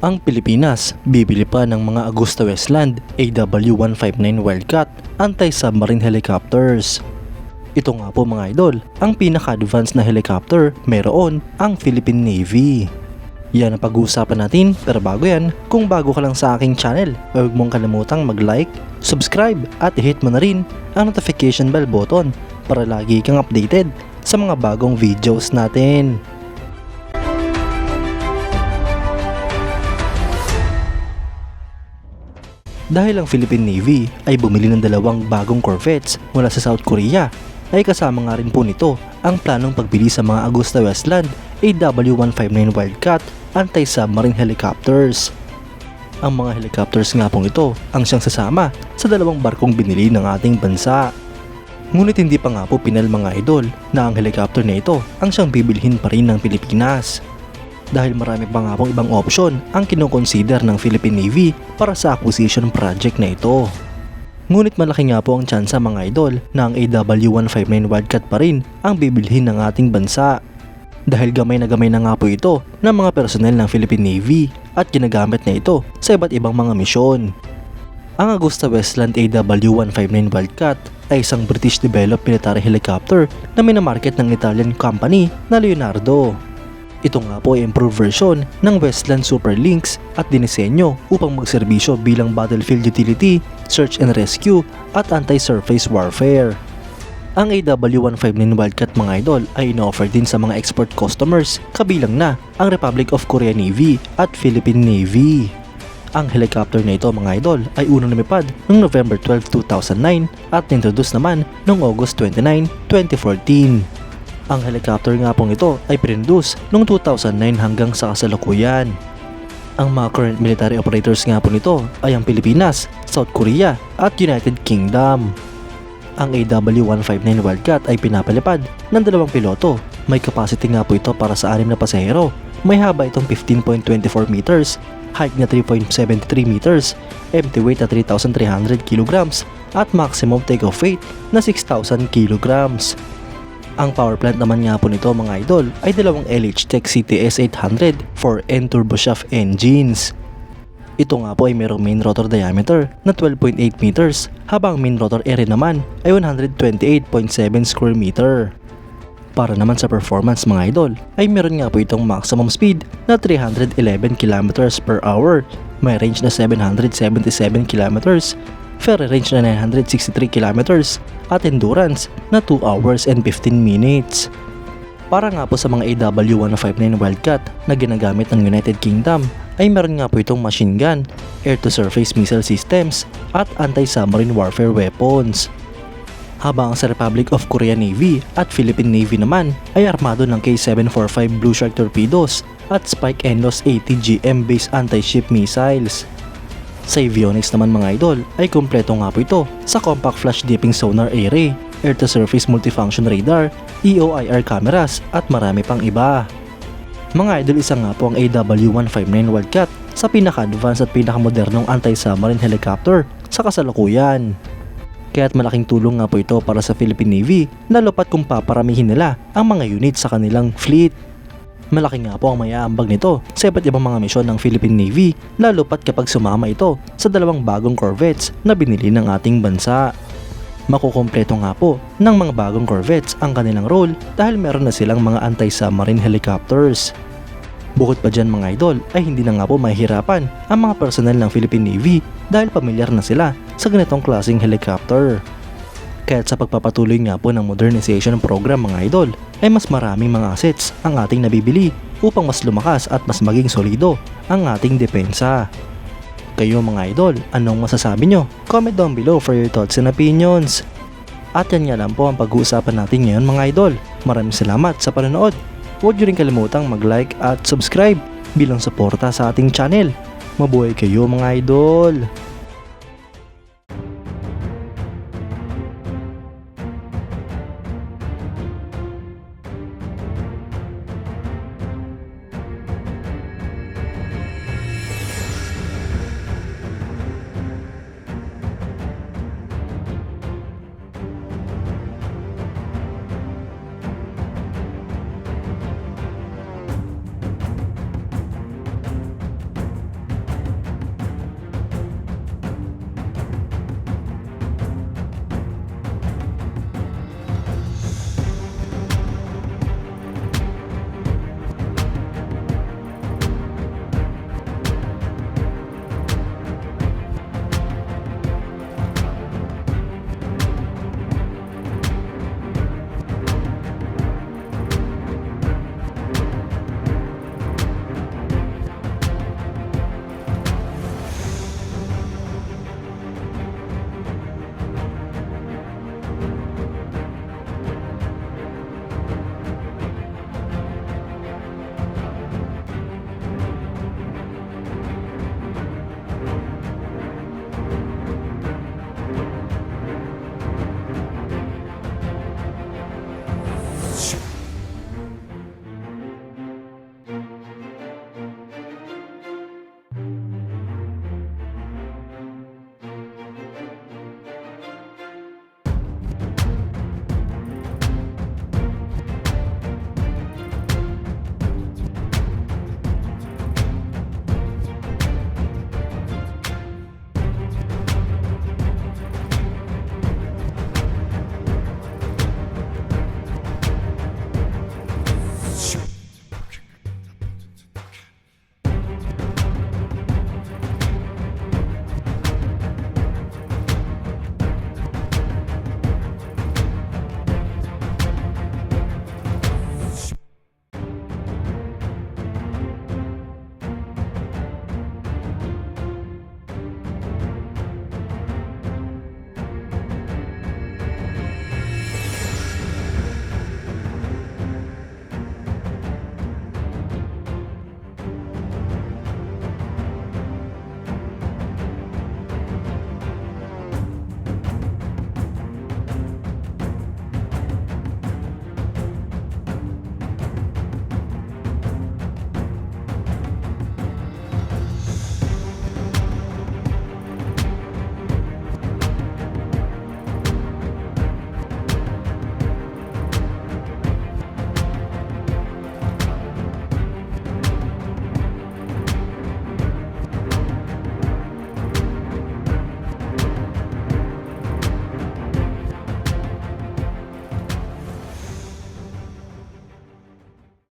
Ang Pilipinas bibili pa ng mga AgustaWestland AW159 Wildcat anti-submarine helicopters. Ito nga po mga idol, ang pinaka-advanced na helicopter meron ang Philippine Navy. Yan ang pag-uusapan natin, pero bago yan, kung bago ka lang sa aking channel, huwag mong kalimutang mag-like, subscribe at i-hit mo na rin ang notification bell button para lagi kang updated sa mga bagong videos natin. Dahil ang Philippine Navy ay bumili ng dalawang bagong corvettes mula sa South Korea, ay kasama nga rin po nito ang planong pagbili sa mga AgustaWestland AW159 Wildcat anti-submarine helicopters. Ang mga helicopters nga pong ito ang siyang sasama sa dalawang barkong binili ng ating bansa. Ngunit hindi pa nga po pinal mga idol na ang helicopter na ito ang siyang bibilhin pa rin ng Pilipinas. Dahil marami pa nga pong ibang option ang kinukonsider ng Philippine Navy para sa acquisition project na ito. Ngunit malaki nga po ang tsansa mga idol na ang AW159 Wildcat pa rin ang bibilhin ng ating bansa. Dahil gamay na nga po ito ng mga personel ng Philippine Navy at ginagamit na ito sa iba't ibang mga misyon. Ang AgustaWestland AW159 Wildcat ay isang British-developed military helicopter na minamarket ng Italian company na Leonardo. Ito nga po ay improved version ng Westland Super Lynx at dinisenyo upang magserbisyo bilang battlefield utility, search and rescue at anti-surface warfare. Ang AW159 Wildcat mga idol ay ino-offer din sa mga export customers kabilang na ang Republic of Korea Navy at Philippine Navy. Ang helicopter na ito mga idol ay unang lumipad noong November 12, 2009 at introduce naman noong August 29, 2014. Ang helicopter nga pong ito ay pinroduce noong 2009 hanggang sa kasalukuyan. Ang mga current military operators nga po nito ay ang Pilipinas, South Korea at United Kingdom. Ang AW159 Wildcat ay pinapalipad ng dalawang piloto. May capacity nga po ito para sa 6 na pasahero. May haba itong 15.24 meters, height na 3.73 meters, empty weight na 3,300 kilograms at maximum takeoff weight na 6,000 kilograms. Ang power plant naman nga po nito mga idol ay dalawang LH-Tech CTS 800 4N turboshaft engines. Ito nga po ay mayroong main rotor diameter na 12.8 meters habang main rotor area naman ay 128.7 square meter. Para naman sa performance mga idol ay meron nga po itong maximum speed na 311 km per hour, may range na 777 km, ferry range na 963 km at endurance na 2 hours and 15 minutes. Para nga po sa mga AW159 Wildcat na ginagamit ng United Kingdom ay meron nga po itong machine gun, air-to-surface missile systems at anti-submarine warfare weapons. Habang sa Republic of Korea Navy at Philippine Navy naman ay armado ng K745 Blue Shark torpedoes at Spike NLAWS 80 GM-based anti-ship missiles. Sa avionics naman mga idol ay kumpleto nga po ito sa compact flash dipping sonar array, air-to-surface multifunction radar, EOIR cameras at marami pang iba. Mga idol, isa nga po ang AW159 Wildcat sa pinaka-advanced at pinaka-modernong anti-submarine helicopter sa kasalukuyan. Kaya't malaking tulong nga po ito para sa Philippine Navy lalo pat kung paparamihin nila ang mga unit sa kanilang fleet. Malaki nga po ang maiaambag nito sa iba't ibang mga misyon ng Philippine Navy lalo pat kapag sumama ito sa dalawang bagong corvettes na binili ng ating bansa. Makukumpleto nga po ng mga bagong corvettes ang kanilang role dahil meron na silang mga anti-submarine helicopters. Bukod pa dyan mga idol ay hindi na nga po mahihirapan ang mga personnel ng Philippine Navy dahil pamilyar na sila sa ganitong klaseng helicopter. Kaya't sa pagpapatuloy nga po ng modernization program mga idol ay mas maraming mga assets ang ating nabibili upang mas lumakas at mas maging solido ang ating depensa. Kayo mga idol, anong masasabi nyo? Comment down below for your thoughts and opinions. At yan nga lang po ang pag-uusapan natin ngayon mga idol. Maraming salamat sa panonood. Huwag nyo rin kalimutang mag-like at subscribe bilang suporta sa ating channel. Mabuhay kayo mga idol!